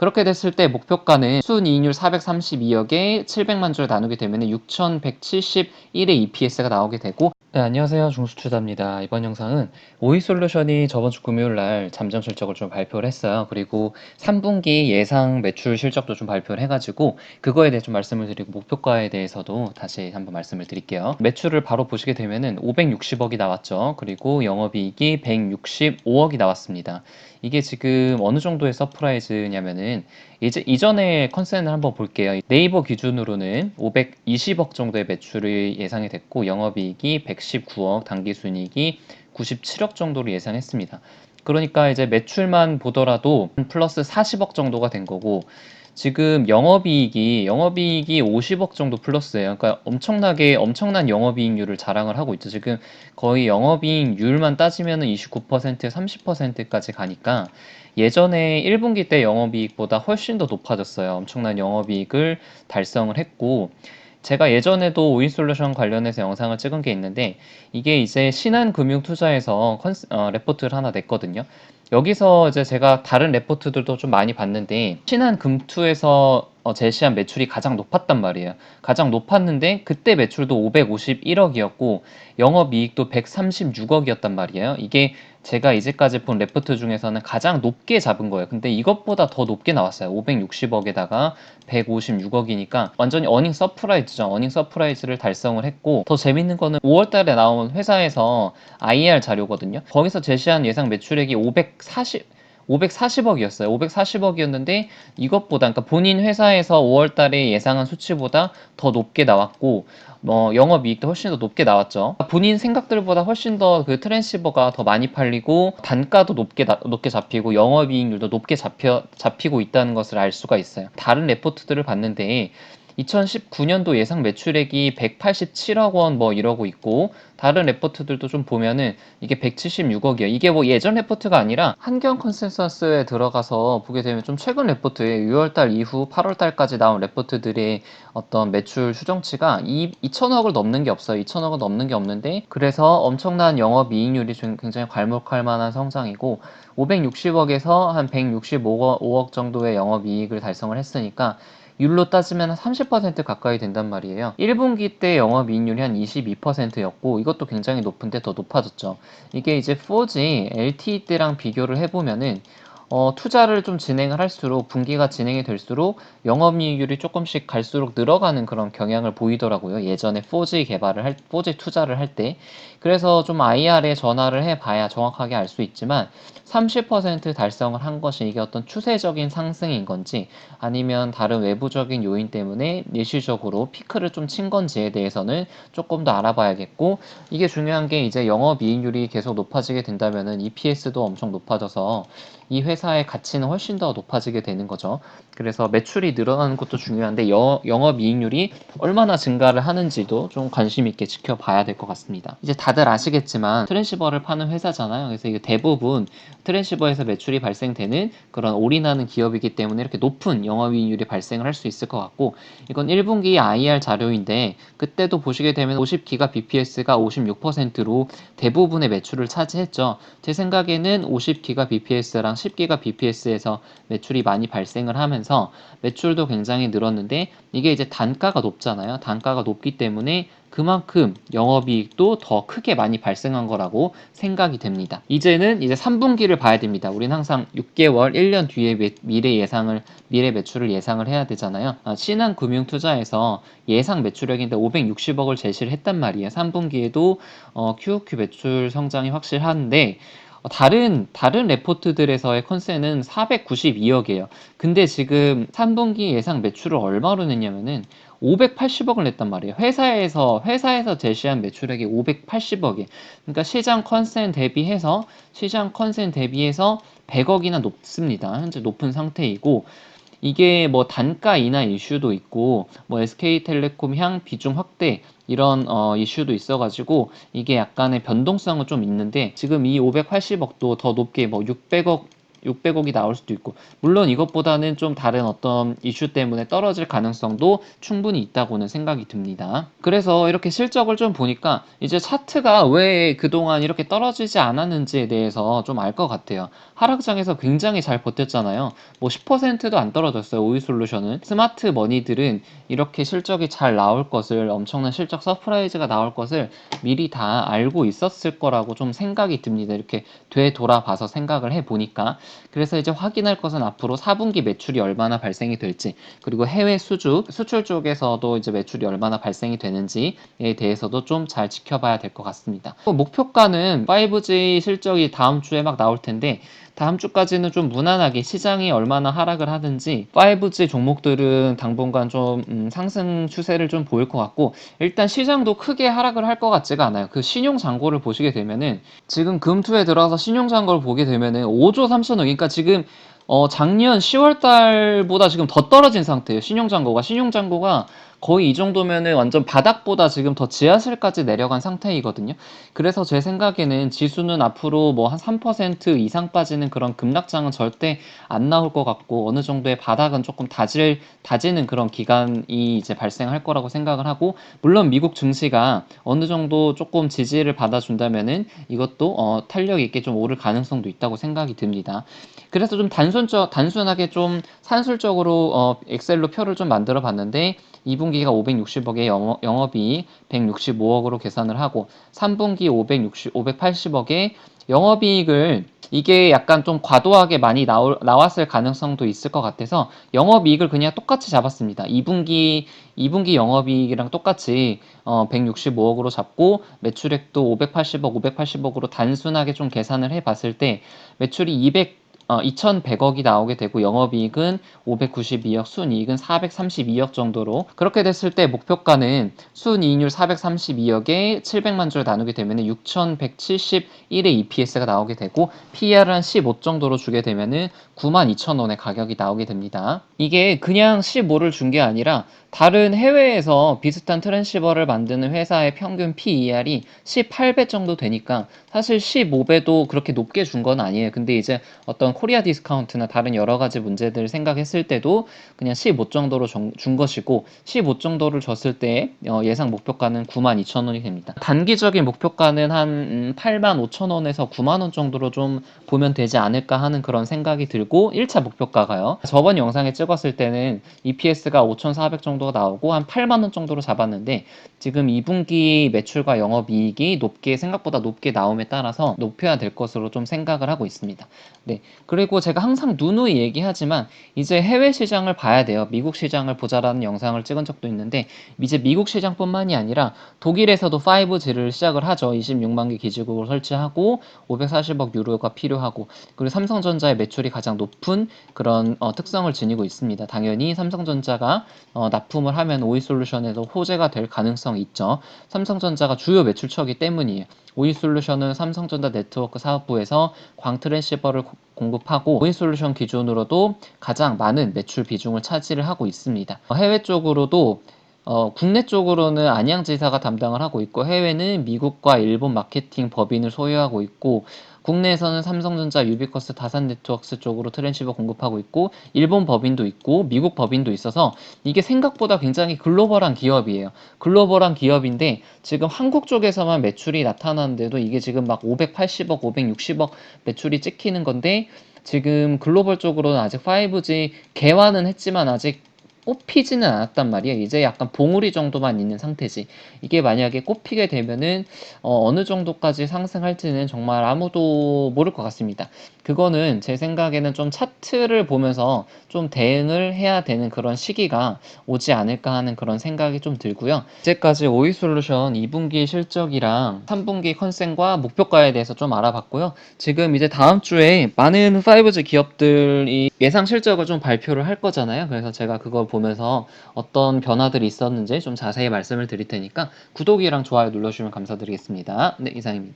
그렇게 됐을 때 목표가는 순이익률 432억에 700만 주를 나누게 되면 6171의 EPS가 나오게 되고. 네, 안녕하세요. 중수투자입니다. 이번 영상은 오이솔루션이 저번 주 금요일 날 잠정 실적을 좀 발표를 했어요. 그리고 3분기 예상 매출 실적도 좀 발표를 해가지고 그거에 대해 좀 말씀을 드리고 목표가에 대해서도 다시 한번 말씀을 드릴게요. 매출을 바로 보시게 되면은 560억이 나왔죠. 그리고 영업이익이 165억이 나왔습니다. 이게 지금 어느 정도의 서프라이즈냐면은 이제 이전의 컨센을 한번 볼게요. 네이버 기준으로는 520억 정도의 매출이 예상이 됐고 영업이익이 119억, 당기순이익이 97억 정도로 예상했습니다. 그러니까 이제 매출만 보더라도 플러스 40억 정도가 된 거고, 지금 영업이익이 50억 정도 플러스예요. 그러니까 엄청난 영업이익률을 자랑을 하고 있죠. 지금 거의 영업이익률만 따지면은 29%, 30%까지 가니까 예전에 1분기 때 영업이익보다 훨씬 더 높아졌어요. 엄청난 영업이익을 달성을 했고, 제가 예전에도 오인솔루션 관련해서 영상을 찍은 게 있는데, 이게 이제 신한금융투자에서 레포트를 하나 냈거든요. 여기서 이제 제가 다른 레포트들도 좀 많이 봤는데, 신한금투에서 제시한 매출이 가장 높았단 말이에요. 가장 높았는데 그때 매출도 551억이었고 영업이익도 136억이었단 말이에요. 이게 제가 이제까지 본 레포트 중에서는 가장 높게 잡은 거예요. 근데 이것보다 더 높게 나왔어요. 560억에다가 156억이니까 완전히 어닝 서프라이즈죠. 어닝 서프라이즈를 달성을 했고, 더 재밌는 거는 5월 달에 나온 회사에서 IR 자료거든요. 거기서 제시한 예상 매출액이 540억이었어요. 540억이었는데 이것보다, 그러니까 본인 회사에서 5월 달에 예상한 수치보다 더 높게 나왔고, 영업이익도 훨씬 더 높게 나왔죠. 본인 생각들보다 훨씬 더 그 트랜시버가 더 많이 팔리고 단가도 높게 잡히고 영업이익률도 높게 잡히고 있다는 것을 알 수가 있어요. 다른 레포트들을 봤는데 2019년도 예상 매출액이 187억 원 뭐 이러고 있고, 다른 레포트들도 좀 보면은 이게 176억이에요. 이게 뭐 예전 레포트가 아니라 한경 컨센서스에 들어가서 보게 되면 좀 최근 레포트에 6월달 이후 8월달까지 나온 레포트들의 어떤 매출 추정치가 2천억을 넘는 게 없어요. 2천억은 넘는 게 없는데, 그래서 엄청난 영업이익률이 굉장히 괄목할 만한 성장이고, 560억에서 한 165억 정도의 영업이익을 달성을 했으니까 율로 따지면 30% 가까이 된단 말이에요. 1분기 때 영업이익률이 한 22%였고 이것도 굉장히 높은데 더 높아졌죠. 이게 이제 4G LTE 때랑 비교를 해보면은 투자를 좀 진행을 할수록, 분기가 진행이 될수록 영업이익률이 조금씩 갈수록 늘어가는 그런 경향을 보이더라고요. 예전에 4G 투자를 할 때. 그래서 좀 IR에 전화를 해봐야 정확하게 알 수 있지만 30% 달성을 한 것이 이게 어떤 추세적인 상승인 건지 아니면 다른 외부적인 요인 때문에 일시적으로 피크를 좀 친 건지에 대해서는 조금 더 알아봐야겠고, 이게 중요한 게 이제 영업이익률이 계속 높아지게 된다면은 EPS도 엄청 높아져서 이 회사의 가치는 훨씬 더 높아지게 되는 거죠. 그래서 매출이 늘어나는 것도 중요한데 영업이익률이 얼마나 증가를 하는지도 좀 관심 있게 지켜봐야 될 것 같습니다. 이제 다들 아시겠지만 트랜시버를 파는 회사잖아요. 그래서 이게 대부분 트랜시버에서 매출이 발생되는 그런 올인하는 기업이기 때문에 이렇게 높은 영업이익률이 발생을 할 수 있을 것 같고, 이건 1분기 IR 자료인데 그때도 보시게 되면 50기가 BPS가 56%로 대부분의 매출을 차지했죠. 제 생각에는 50기가 BPS랑 10기가 BPS에서 매출이 많이 발생을 하면서 매출도 굉장히 늘었는데, 이게 이제 단가가 높잖아요. 단가가 높기 때문에 그만큼 영업이익도 더 크게 많이 발생한 거라고 생각이 됩니다. 이제는 이제 3분기를 봐야 됩니다. 우린 항상 6개월, 1년 뒤에 미래 매출을 예상을 해야 되잖아요. 신한금융투자에서 예상 매출액인데 560억을 제시를 했단 말이에요. 3분기에도 QOQ 매출 성장이 확실한데, 다른 레포트들에서의 컨센은 492억이에요. 근데 지금 3분기 예상 매출을 얼마로 냈냐면은 580억을 냈단 말이에요. 회사에서 제시한 매출액이 580억이에요. 그러니까 시장 컨센 대비해서 100억이나 높습니다. 현재 높은 상태이고, 이게 뭐 단가 인하 이슈도 있고 뭐 SK텔레콤 향 비중 확대 이런 이슈도 있어가지고 이게 약간의 변동성은 좀 있는데, 지금 이 580억도 더 높게 뭐 600억 600억이 나올 수도 있고, 물론 이것보다는 좀 다른 어떤 이슈 때문에 떨어질 가능성도 충분히 있다고는 생각이 듭니다. 그래서 이렇게 실적을 좀 보니까 이제 차트가 왜 그동안 이렇게 떨어지지 않았는지에 대해서 좀 알 것 같아요. 하락장에서 굉장히 잘 버텼잖아요. 뭐 10%도 안 떨어졌어요. 오이솔루션은. 스마트 머니들은 이렇게 실적이 잘 나올 것을, 엄청난 실적 서프라이즈가 나올 것을 미리 다 알고 있었을 거라고 좀 생각이 듭니다. 이렇게 되돌아봐서 생각을 해보니까. 그래서 이제 확인할 것은 앞으로 4분기 매출이 얼마나 발생이 될지, 그리고 해외 수출 쪽에서도 이제 매출이 얼마나 발생이 되는지에 대해서도 좀 잘 지켜봐야 될 것 같습니다. 목표가는 5G 실적이 다음 주에 막 나올 텐데, 다음 주까지는 좀 무난하게 시장이 얼마나 하락을 하든지 5G 종목들은 당분간 좀 상승 추세를 좀 보일 것 같고, 일단 시장도 크게 하락을 할 것 같지가 않아요. 그 신용 잔고를 보시게 되면은, 지금 금투에 들어가서 신용 잔고를 보게 되면은 5조 3천억, 그러니까 지금 작년 10월 달보다 지금 더 떨어진 상태예요. 신용잔고가 거의 이 정도면은 완전 바닥보다 지금 더 지하실까지 내려간 상태이거든요. 그래서 제 생각에는 지수는 앞으로 뭐 한 3% 이상 빠지는 그런 급락장은 절대 안 나올 것 같고, 어느 정도의 바닥은 조금 다지는 그런 기간이 이제 발생할 거라고 생각을 하고, 물론 미국 증시가 어느 정도 조금 지지를 받아준다면은 이것도 탄력 있게 좀 오를 가능성도 있다고 생각이 듭니다. 그래서 좀 단순하게 좀 산술적으로 엑셀로 표를 좀 만들어 봤는데, 2분기가 560억에 영업이익 165억으로 계산을 하고, 3분기 580억에 영업이익을, 이게 약간 좀 과도하게 많이 나왔을 가능성도 있을 것 같아서 영업이익을 그냥 똑같이 잡았습니다. 2분기 영업이익이랑 똑같이 165억으로 잡고, 매출액도 580억으로 단순하게 좀 계산을 해봤을 때 매출이 2,100억이 나오게 되고, 영업이익은 592억, 순이익은 432억 정도로, 그렇게 됐을 때 목표가는 순이익률 432억에 700만 주를 나누게 되면 6,171의 EPS가 나오게 되고, PER은 한 15 정도로 주게 되면은 92,000원의 가격이 나오게 됩니다. 이게 그냥 15를 준 게 아니라 다른 해외에서 비슷한 트랜시버를 만드는 회사의 평균 PER이 18배 정도 되니까 사실 15배도 그렇게 높게 준 건 아니에요. 근데 이제 어떤 코리아 디스카운트나 다른 여러 가지 문제들을 생각했을 때도 그냥 15 정도로 준 것이고, 15 정도를 줬을 때 예상 목표가는 92,000원이 됩니다. 단기적인 목표가는 한 85,000원에서 9만원 정도로 좀 보면 되지 않을까 하는 그런 생각이 들고, 1차 목표가가요. 저번 영상에 찍었을 때는 EPS가 5,400 정도가 나오고 한 8만원 정도로 잡았는데, 지금 2분기 매출과 영업이익이 생각보다 높게 나옴에 따라서 높여야 될 것으로 좀 생각을 하고 있습니다. 네. 그리고 제가 항상 누누이 얘기하지만 이제 해외 시장을 봐야 돼요. 미국 시장을 보자라는 영상을 찍은 적도 있는데, 이제 미국 시장뿐만이 아니라 독일에서도 5G를 시작을 하죠. 26만 개 기지국을 설치하고 540억 유로가 필요하고, 그리고 삼성전자의 매출이 가장 높은 그런 특성을 지니고 있습니다. 당연히 삼성전자가 납품을 하면 오이솔루션에도 호재가 될 가능성이 있죠. 삼성전자가 주요 매출처이기 때문이에요. 오이솔루션은 삼성전자 네트워크 사업부에서 광트랜시버를 공급하고, 오이솔루션 기준으로도 가장 많은 매출 비중을 차지를 하고 있습니다. 해외 쪽으로도 국내 쪽으로는 안양지사가 담당을 하고 있고, 해외는 미국과 일본 마케팅 법인을 소유하고 있고, 국내에서는 삼성전자, 유비쿼스, 다산네트워크스 쪽으로 트랜시버 공급하고 있고, 일본 법인도 있고 미국 법인도 있어서 이게 생각보다 굉장히 글로벌한 기업이에요. 글로벌한 기업인데 지금 한국 쪽에서만 매출이 나타나는데도 이게 지금 막 580억, 560억 매출이 찍히는 건데, 지금 글로벌 쪽으로는 아직 5G 개화는 했지만 아직 꼽히지는 않았단 말이에요. 이제 약간 봉우리 정도만 있는 상태지. 이게 만약에 꼽히게 되면은 어느 정도까지 상승할지는 정말 아무도 모를 것 같습니다. 그거는 제 생각에는 좀 차트를 보면서 좀 대응을 해야 되는 그런 시기가 오지 않을까 하는 그런 생각이 좀 들고요. 이제까지 오이솔루션 2분기 실적이랑 3분기 컨센과 목표가에 대해서 좀 알아봤고요. 지금 이제 다음 주에 많은 5G 기업들이 예상 실적을 좀 발표를 할 거잖아요. 그래서 제가 그걸 보면서 어떤 변화들이 있었는지 좀 자세히 말씀을 드릴 테니까 구독이랑 좋아요 눌러주시면 감사드리겠습니다. 네, 이상입니다.